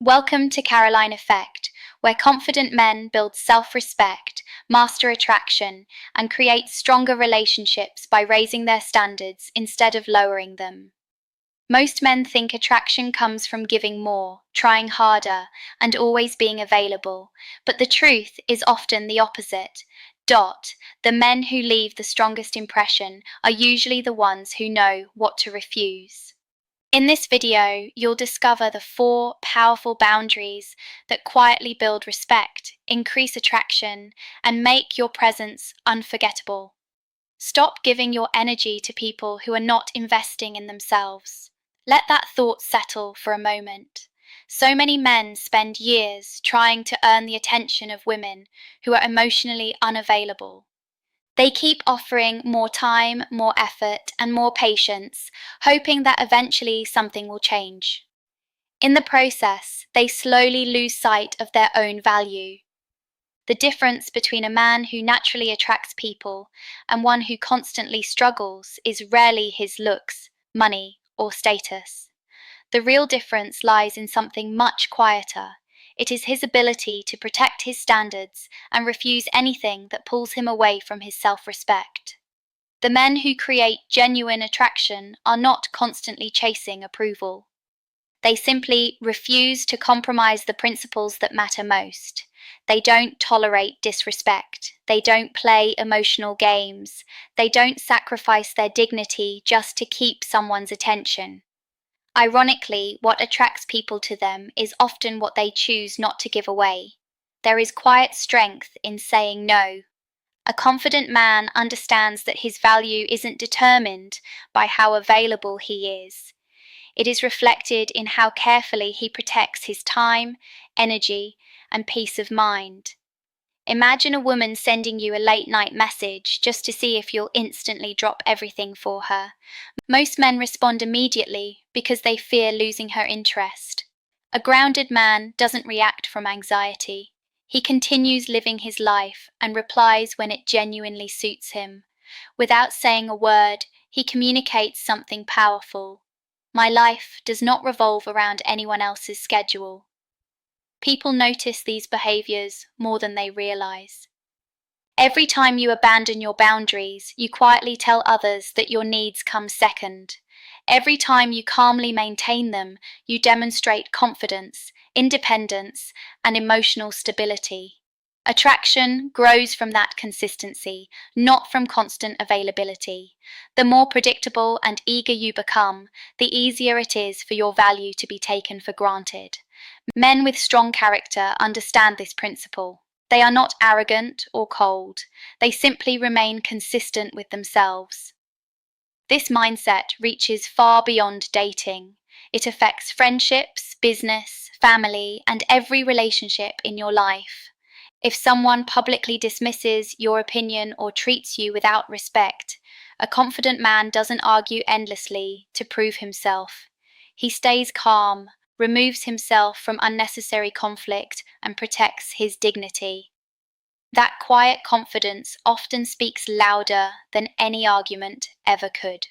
Welcome to Caroline Effect, where confident men build self-respect, master attraction, and create stronger relationships by raising their standards instead of lowering them. Most men think attraction comes from giving more, trying harder, and always being available, but the truth is often the opposite. The men who leave the strongest impression are usually the ones who know what to refuse. In this video, you'll discover the 4 powerful boundaries that quietly build respect, increase attraction, and make your presence unforgettable. Stop giving your energy to people who are not investing in themselves. Let that thought settle for a moment. So many men spend years trying to earn the attention of women who are emotionally unavailable. They keep offering more time, more effort, and more patience, hoping that eventually something will change. In the process, they slowly lose sight of their own value. The difference between a man who naturally attracts people and one who constantly struggles is rarely his looks, money, or status. The real difference lies in something much quieter. It is his ability to protect his standards and refuse anything that pulls him away from his self-respect. The men who create genuine attraction are not constantly chasing approval. They simply refuse to compromise the principles that matter most. They don't tolerate disrespect. They don't play emotional games. They don't sacrifice their dignity just to keep someone's attention. Ironically, what attracts people to them is often what they choose not to give away. There is quiet strength in saying no. A confident man understands that his value isn't determined by how available he is. It is reflected in how carefully he protects his time, energy, and peace of mind. Imagine a woman sending you a late-night message just to see if you'll instantly drop everything for her. Most men respond immediately because they fear losing her interest. A grounded man doesn't react from anxiety. He continues living his life and replies when it genuinely suits him. Without saying a word, he communicates something powerful. My life does not revolve around anyone else's schedule. People notice these behaviors more than they realize. Every time you abandon your boundaries, you quietly tell others that your needs come second. Every time you calmly maintain them, you demonstrate confidence, independence, and emotional stability. Attraction grows from that consistency, not from constant availability. The more predictable and eager you become, the easier it is for your value to be taken for granted. Men with strong character understand this principle. They are not arrogant or cold. They simply remain consistent with themselves. This mindset reaches far beyond dating. It affects friendships, business, family, and every relationship in your life. If someone publicly dismisses your opinion or treats you without respect, a confident man doesn't argue endlessly to prove himself. He stays calm, removes himself from unnecessary conflict, and protects his dignity. That quiet confidence often speaks louder than any argument ever could.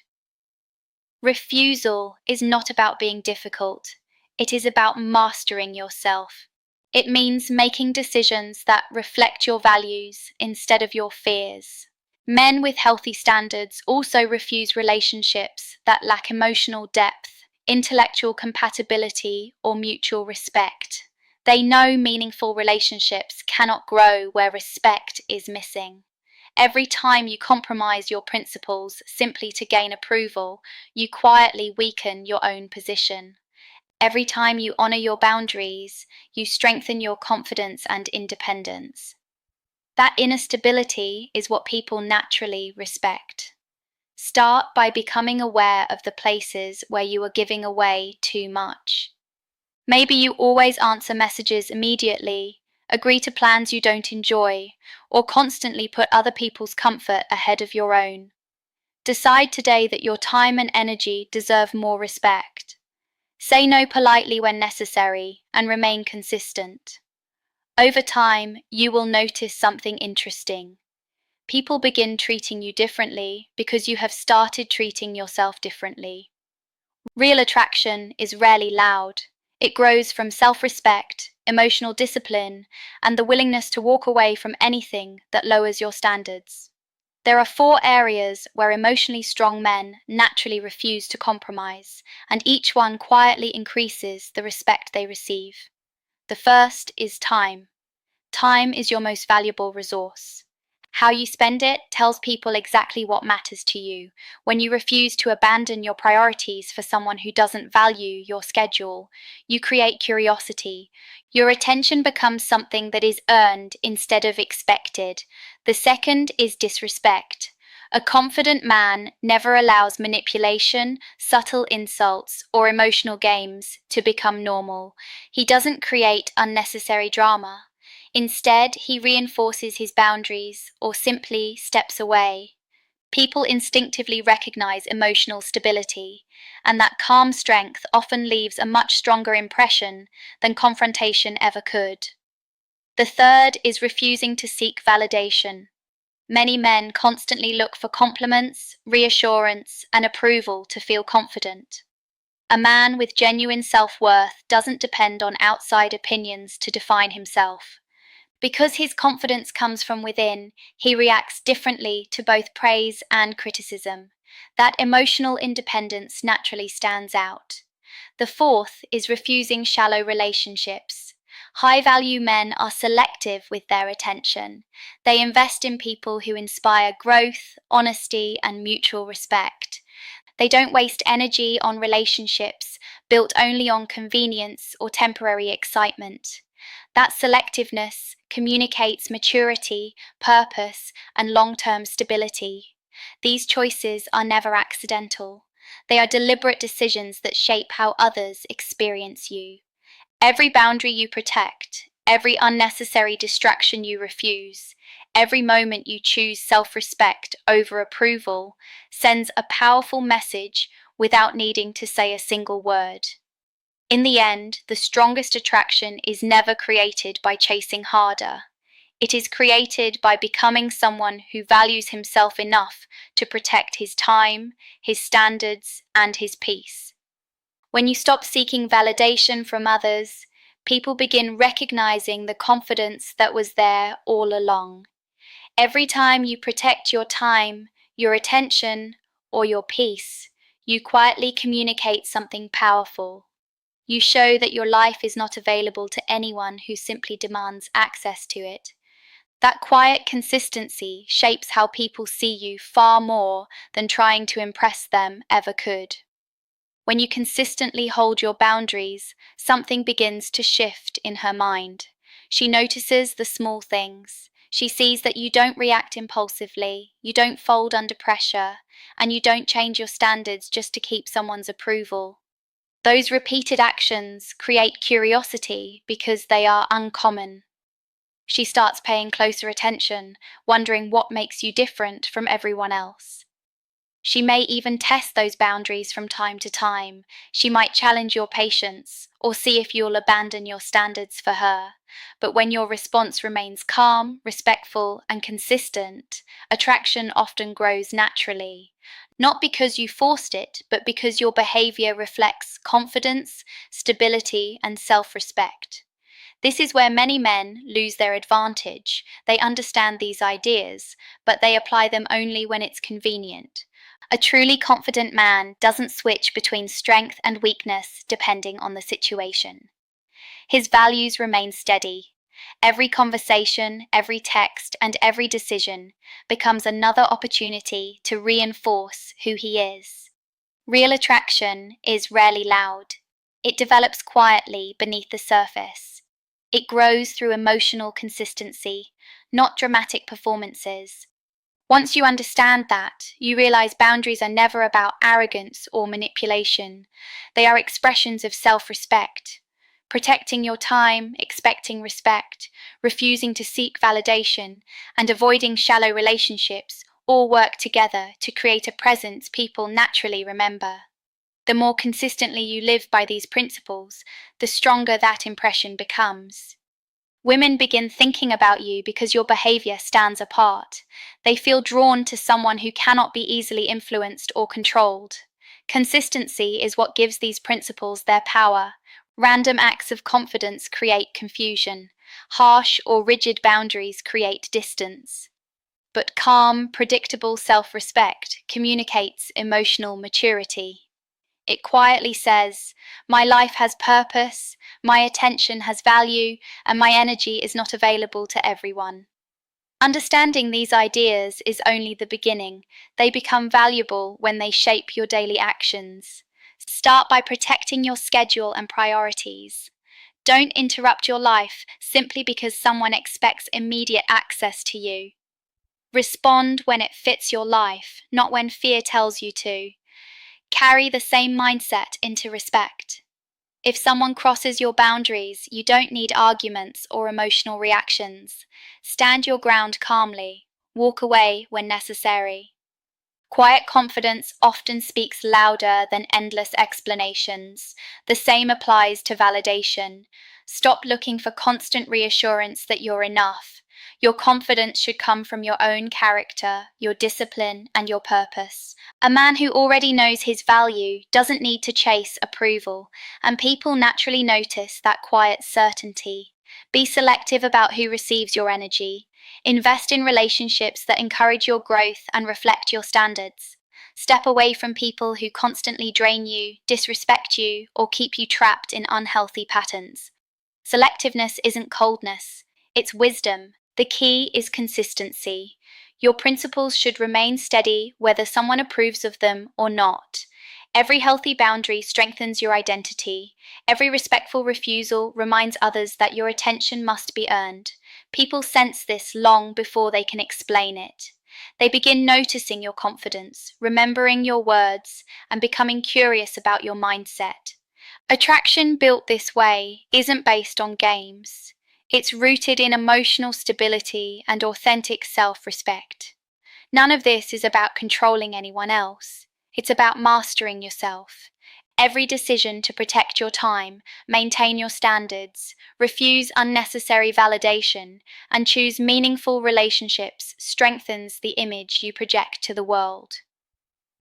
Refusal is not about being difficult. It is about mastering yourself. It means making decisions that reflect your values instead of your fears. Men with healthy standards also refuse relationships that lack emotional depth, intellectual compatibility, or mutual respect. They know meaningful relationships cannot grow where respect is missing. Every time you compromise your principles simply to gain approval, you quietly weaken your own position. Every time you honor your boundaries, you strengthen your confidence and independence. That inner stability is what people naturally respect. Start by becoming aware of the places where you are giving away too much. Maybe you always answer messages immediately, agree to plans you don't enjoy, or constantly put other people's comfort ahead of your own. Decide today that your time and energy deserve more respect. Say no politely when necessary and remain consistent. Over time, you will notice something interesting. People begin treating you differently because you have started treating yourself differently. Real attraction is rarely loud. It grows from self-respect, emotional discipline, and the willingness to walk away from anything that lowers your standards. There are 4 areas where emotionally strong men naturally refuse to compromise, and each one quietly increases the respect they receive. The first is time. Time is your most valuable resource. How you spend it tells people exactly what matters to you. When you refuse to abandon your priorities for someone who doesn't value your schedule, you create curiosity. Your attention becomes something that is earned instead of expected. The second is disrespect. A confident man never allows manipulation, subtle insults, or emotional games to become normal. He doesn't create unnecessary drama. Instead, he reinforces his boundaries or simply steps away. People instinctively recognize emotional stability, and that calm strength often leaves a much stronger impression than confrontation ever could. The third is refusing to seek validation. Many men constantly look for compliments, reassurance, and approval to feel confident. A man with genuine self-worth doesn't depend on outside opinions to define himself. Because his confidence comes from within, he reacts differently to both praise and criticism. That emotional independence naturally stands out. The fourth is refusing shallow relationships. High-value men are selective with their attention. They invest in people who inspire growth, honesty, and mutual respect. They don't waste energy on relationships built only on convenience or temporary excitement. That selectiveness communicates maturity, purpose, and long-term stability. These choices are never accidental. They are deliberate decisions that shape how others experience you. Every boundary you protect, every unnecessary distraction you refuse, every moment you choose self-respect over approval sends a powerful message without needing to say a single word. In the end, the strongest attraction is never created by chasing harder. It is created by becoming someone who values himself enough to protect his time, his standards, and his peace. When you stop seeking validation from others, people begin recognizing the confidence that was there all along. Every time you protect your time, your attention, or your peace, you quietly communicate something powerful. You show that your life is not available to anyone who simply demands access to it. That quiet consistency shapes how people see you far more than trying to impress them ever could. When you consistently hold your boundaries, something begins to shift in her mind. She notices the small things. She sees that you don't react impulsively, you don't fold under pressure, and you don't change your standards just to keep someone's approval. Those repeated actions create curiosity because they are uncommon. She starts paying closer attention, wondering what makes you different from everyone else. She may even test those boundaries from time to time. She might challenge your patience or see if you'll abandon your standards for her. But when your response remains calm, respectful, and consistent, attraction often grows naturally. Not because you forced it, but because your behavior reflects confidence, stability, and self-respect. This is where many men lose their advantage. They understand these ideas, but they apply them only when it's convenient. A truly confident man doesn't switch between strength and weakness depending on the situation. His values remain steady. Every conversation, every text, and every decision becomes another opportunity to reinforce who he is. Real attraction is rarely loud. It develops quietly beneath the surface. It grows through emotional consistency, not dramatic performances. Once you understand that, you realize boundaries are never about arrogance or manipulation. They are expressions of self-respect. Protecting your time, expecting respect, refusing to seek validation, and avoiding shallow relationships all work together to create a presence people naturally remember. The more consistently you live by these principles, the stronger that impression becomes. Women begin thinking about you because your behavior stands apart. They feel drawn to someone who cannot be easily influenced or controlled. Consistency is what gives these principles their power. Random acts of confidence create confusion. Harsh or rigid boundaries create distance. But calm, predictable self-respect communicates emotional maturity. It quietly says, my life has purpose, my attention has value, and my energy is not available to everyone. Understanding these ideas is only the beginning. They become valuable when they shape your daily actions. Start by protecting your schedule and priorities. Don't interrupt your life simply because someone expects immediate access to you. Respond when it fits your life, not when fear tells you to. Carry the same mindset into respect. If someone crosses your boundaries, you don't need arguments or emotional reactions. Stand your ground calmly. Walk away when necessary. Quiet confidence often speaks louder than endless explanations. The same applies to validation. Stop looking for constant reassurance that you're enough. Your confidence should come from your own character, your discipline, and your purpose. A man who already knows his value doesn't need to chase approval, and people naturally notice that quiet certainty. Be selective about who receives your energy. Invest in relationships that encourage your growth and reflect your standards. Step away from people who constantly drain you, disrespect you, or keep you trapped in unhealthy patterns. Selectiveness isn't coldness, it's wisdom. The key is consistency. Your principles should remain steady whether someone approves of them or not. Every healthy boundary strengthens your identity. Every respectful refusal reminds others that your attention must be earned. People sense this long before they can explain it. They begin noticing your confidence, remembering your words, and becoming curious about your mindset. Attraction built this way isn't based on games. It's rooted in emotional stability and authentic self-respect. None of this is about controlling anyone else. It's about mastering yourself. Every decision to protect your time, maintain your standards, refuse unnecessary validation, and choose meaningful relationships strengthens the image you project to the world.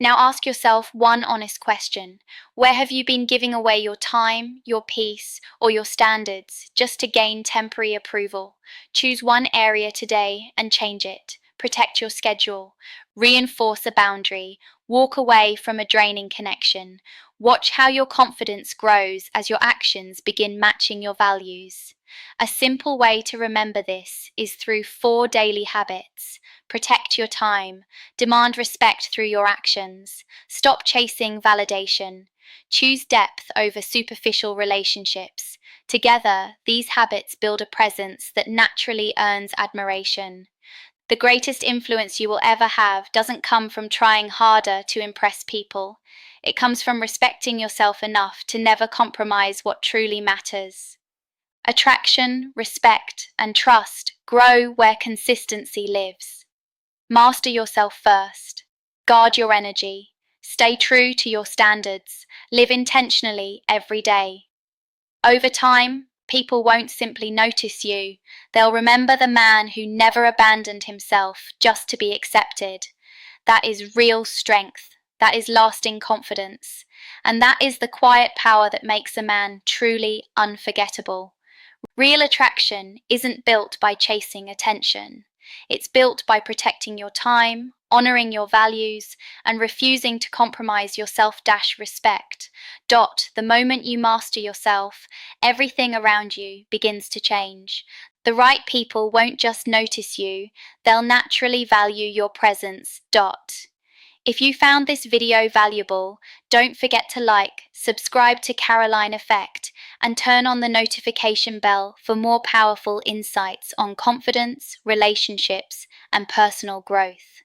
Now ask yourself one honest question. Where have you been giving away your time, your peace, or your standards just to gain temporary approval? Choose one area today and change it. Protect your schedule. Reinforce a boundary. Walk away from a draining connection. Watch how your confidence grows as your actions begin matching your values. A simple way to remember this is through 4 daily habits. Protect your time. Demand respect through your actions. Stop chasing validation. Choose depth over superficial relationships. Together, these habits build a presence that naturally earns admiration. The greatest influence you will ever have doesn't come from trying harder to impress people. It comes from respecting yourself enough to never compromise what truly matters. Attraction, respect, and trust grow where consistency lives. Master yourself first. Guard your energy. Stay true to your standards. Live intentionally every day. Over time, people won't simply notice you. They'll remember the man who never abandoned himself just to be accepted. That is real strength. That is lasting confidence. And that is the quiet power that makes a man truly unforgettable. Real attraction isn't built by chasing attention. It's built by protecting your time, honoring your values, and refusing to compromise your self-respect. The moment you master yourself, everything around you begins to change. The right people won't just notice you, they'll naturally value your presence. If you found this video valuable, don't forget to like, subscribe to Caroline Effect, and turn on the notification bell for more powerful insights on confidence, relationships, and personal growth.